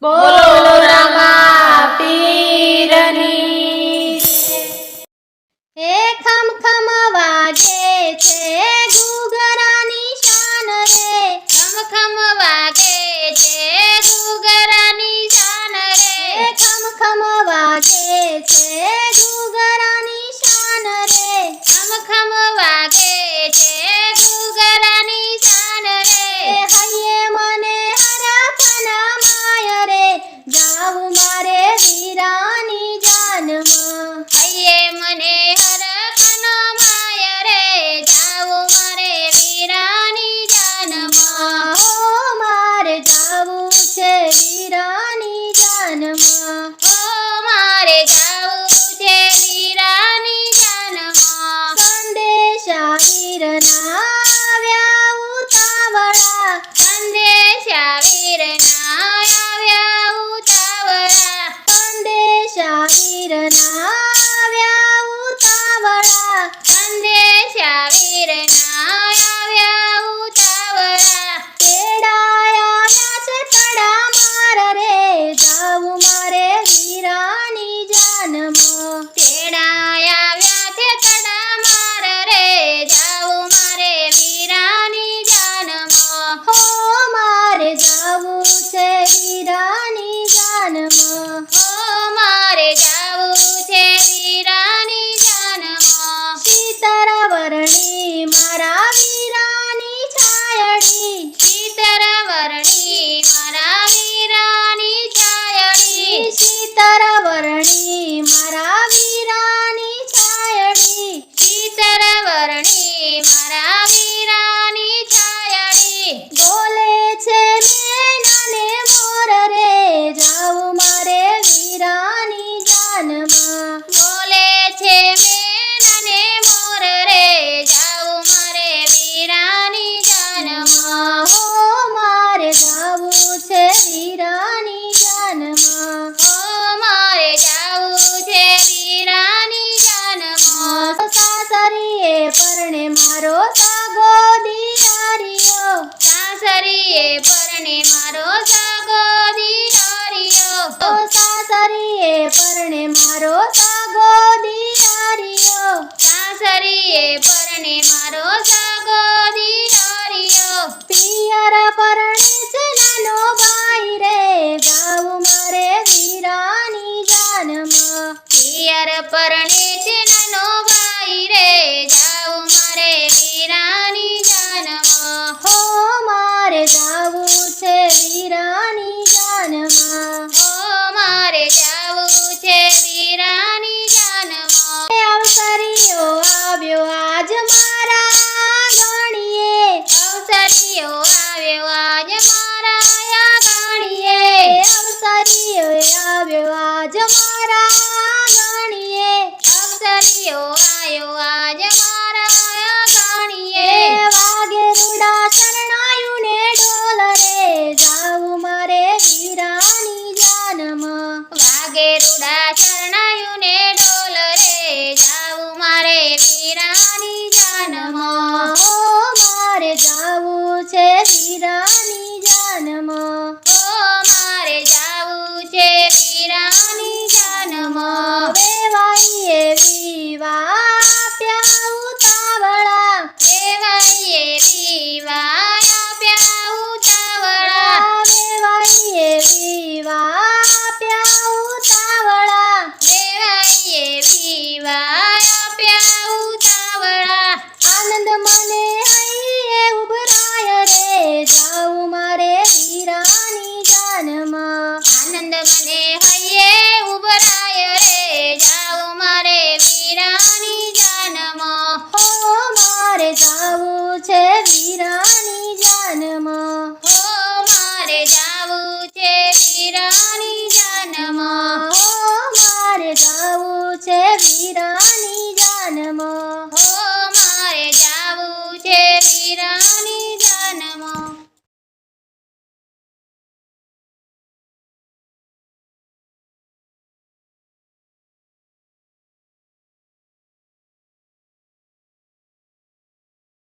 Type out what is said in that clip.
બોલો રામા પીરની હે ખમ ખમ વાગે છે ઘૂઘરાની શાન રે, ખમ ખમ વાગે છે ઘૂઘરાની શાન રે, ખમ ખમ વાગે છે ઘૂઘરાની શાન રે, ખમ ખમ વાગે છે ઘૂઘરાની શાન રે, હૈયે મને હરખના માય રે, જાવું મારે વીરાની જાનમાં. હૈયે મને હરખનો માય રે, જાવું મારે વીરાની જાનમાં. હો મારે જાવું છે વીરાની જાનમાં. ઓ મારે જાવું છે વીરાની જાનમાં. સંદેશા વીરના આવ્યા ઉતાવળા, સંદેશા વીરના આવ્યા ઉતાવળા, સંદેશા વીરના આવ્યા ઉતાવળા, સંદેશા વીરના આવ્યા ઉતાવળા, તેડાયા વ્યાસ તડા માર રે, જાવું મારે વીરાની જાનમાં. તેડાયા વ્યાસે તડા માર રે, જાવું મારે વીરાની જાનમાં. હો મારે જાવું છે વીરાની જાનમાં. ઓ મારે જાવું છે વીરાની જાનમાં. શીતળ વર્ણી મારા વીરાની છાયડી, શીતળ વર્ણી મારા વીરાની છાયડી, શીતળ વર્ણી મારા વીરાની છાયડી, શીતળ વર્ણી મારા વીરાની છાયડી, બોલે છે મેના ને મોર રે, જાવું મારે વીરાની જાનમાં. બોલે છે મેના ને મોર રે, જાવું મારે વીરાની જાનમાં. હો મારે જાવું છે વીરાની જાનમાં. ઓ મારે જાવું છે વીરાની જાનમાં. સાસરીએ પરણે મારો સાગો દિયારિયો, સાસરીએ પરણે મારો સાગો દિયારિયો, સાસરીએ પરણે મારો સાગો દિયારિયો, સાસરીએ પરણે મારો સાગો દિયારિયો, પિયર પરણે છે નાનો ભાઈ રે, જાવું મારે વીરાની જાનમાં. પિયર પરણે છે નાનો ભાઈ રે, જાવું મારે વીરાની જાનમાં. હો મારે જાવું છે વીરાની જાનમાં. ઓ મારે જાવું છે વીરાની જાનમાં. અવસરીઓ આવ્યો આજ મારા ગણીએ, અવસરીઓ આવ્યો આજ મારા ગાણીએ, અવસરીઓ આવ્યો આજ મારા ગણીએ, અવસરીઓ આવ્યો આજ મારા ગાણીએ, વાગે રૂડા શરણાયું ને ડોલ રે, જાવું મારે વીરાની જાનમાં. વાગે રૂડા શરણાયું ને ડોલ રે, જાવું મારે વીરાની જાનમાં. હો મારે જાવું છે વીરાની જાનમાં. ઓ મારે જાવું છે વીરાની જાનમાં. વેવાઈએ વિવા આપ્યા ઉતાવળા, વેવાઈએ વિવા આપ્યા ઉતાવળા, વેવાઈએ વિવા આપ્યા ઉતાવળા, વેવાઈએ વિવા આપ્યા ઉતાવળા, આનંદ મને હૈયે ઉભરાય રે, જાવું મારે વીરાની જાનમાં. આનંદ મને હૈયે ઉભરાય રે, જાવું મારે વીરાની જાનમાં. હો મારે જાવું છે વીરાની જાનમાં. ઓ મારે જાવું છે વીરાની જાનમાં. હો મારે જાવું છે વીરાની જાનમાં. ઓ મારે જાવું છે વીરાની